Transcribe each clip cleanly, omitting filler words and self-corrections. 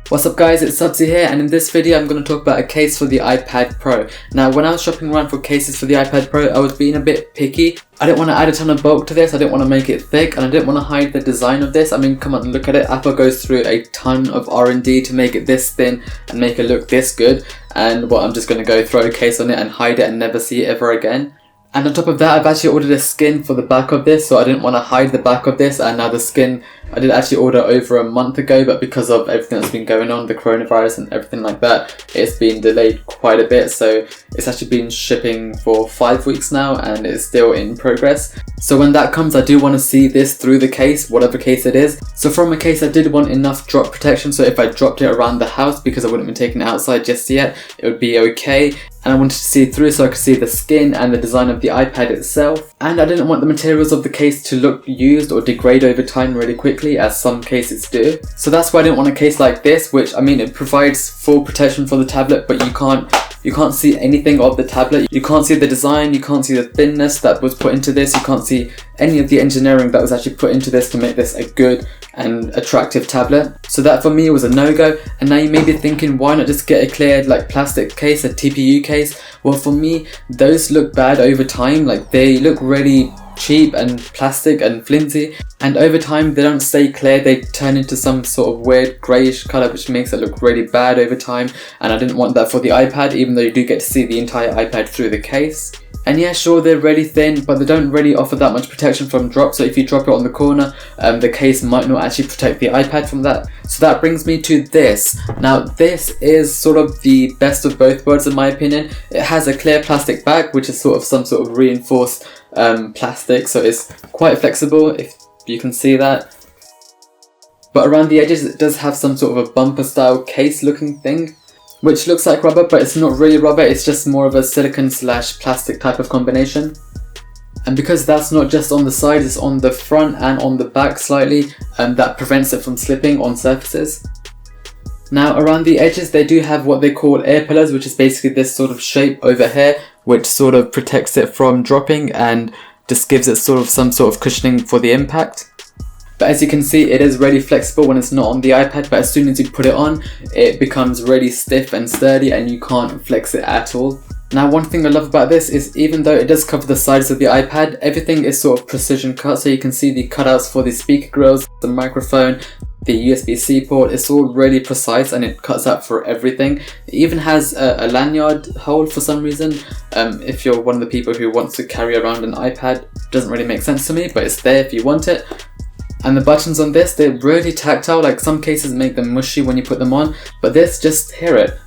What's up guys, it's Subsy here, and in this video I'm going to talk about a case for the iPad Pro. Now when I was shopping around for cases for the iPad Pro, I was being a bit picky. I didn't want to add a ton of bulk to this, I didn't want to make it thick, and I didn't want to hide the design of this. I mean, come on, look at it. Apple goes through a ton of R&D to make it this thin and make it look this good, and well, I'm just going to go throw a case on it and hide it and never see it ever again. And on top of that, I've actually ordered a skin for the back of this, so I didn't want to hide the back of this. And now the skin, I did actually order over a month ago, but because of everything that's been going on, the coronavirus and everything like that, it's been delayed quite a bit. So it's actually been shipping for 5 weeks now, and it's still in progress. So when that comes, I do want to see this through the case, whatever case it is. So from a case, I did want enough drop protection, so if I dropped it around the house, because I wouldn't be taking it outside just yet, it would be okay. And I wanted to see through so I could see the skin and the design of the iPad itself. And I didn't want the materials of the case to look used or degrade over time really quickly, as some cases do. So that's why I didn't want a case like this, which, I mean, it provides full protection for the tablet, but you can't see anything of the tablet. You can't see the design, you can't see the thinness that was put into this, you can't see any of the engineering that was actually put into this to make this a good and attractive tablet. So that for me was a no-go. And now you may be thinking, why not just get a clear plastic case, a TPU case? Well, for me, those look bad over time. They look really cheap and plastic and flimsy, and over time they don't stay clear, they turn into some sort of weird greyish colour, which makes it look really bad over time. And I didn't want that for the iPad, even though you do get to see the entire iPad through the case. And yeah, sure, they're really thin, but they don't really offer that much protection from drop. So if you drop it on the corner, the case might not actually protect the iPad from that. So that brings me to this. Now this is sort of the best of both worlds in my opinion. It has a clear plastic back, which is sort of some sort of reinforced plastic, so it's quite flexible, if you can see that. But around the edges it does have some sort of a bumper style case looking thing, which looks like rubber, but it's not really rubber, it's just more of a silicone / plastic type of combination. And because that's not just on the side, it's on the front and on the back slightly, that prevents it from slipping on surfaces. Now around the edges they do have what they call air pillars, which is basically this sort of shape over here, which sort of protects it from dropping and just gives it sort of some sort of cushioning for the impact. But as you can see, it is really flexible when it's not on the iPad, but as soon as you put it on, it becomes really stiff and sturdy and you can't flex it at all. Now one thing I love about this is, even though it does cover the sides of the iPad, everything is sort of precision cut, so you can see the cutouts for the speaker grills, the microphone, the USB-C port. It's all really precise and it cuts out for everything. It even has a lanyard hole for some reason. If you're one of the people who wants to carry around an iPad, doesn't really make sense to me, but it's there if you want it. And the buttons on this, they're really tactile. Some cases make them mushy when you put them on, but this, just hear it.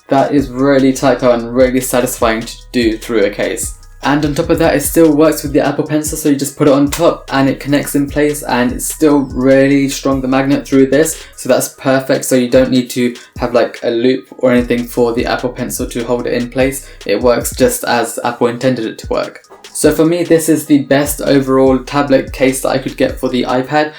That is really tactile and really satisfying to do through a case. And on top of that, it still works with the Apple Pencil, so you just put it on top and it connects in place, and it's still really strong, the magnet through this, so that's perfect. So you don't need to have a loop or anything for the Apple Pencil to hold it in place. It works just as Apple intended it to work. So for me, this is the best overall tablet case that I could get for the iPad.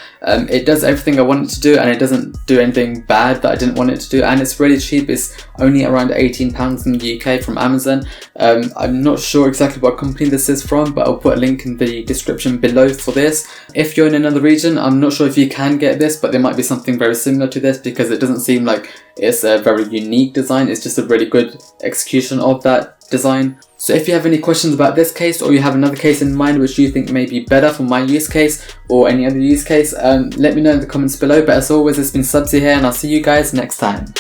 It does everything I want it to do, and it doesn't do anything bad that I didn't want it to do, and it's really cheap. It's only around £18 in the UK from Amazon. I'm not sure exactly what company this is from, but I'll put a link in the description below for this. If you're in another region, I'm not sure if you can get this, but there might be something very similar to this, because it doesn't seem like it's a very unique design. It's just a really good execution of that design. So if you have any questions about this case, or you have another case in mind which you think may be better for my use case or any other use case, let me know in the comments below. But as always, it's been Subsy here, and I'll see you guys next time.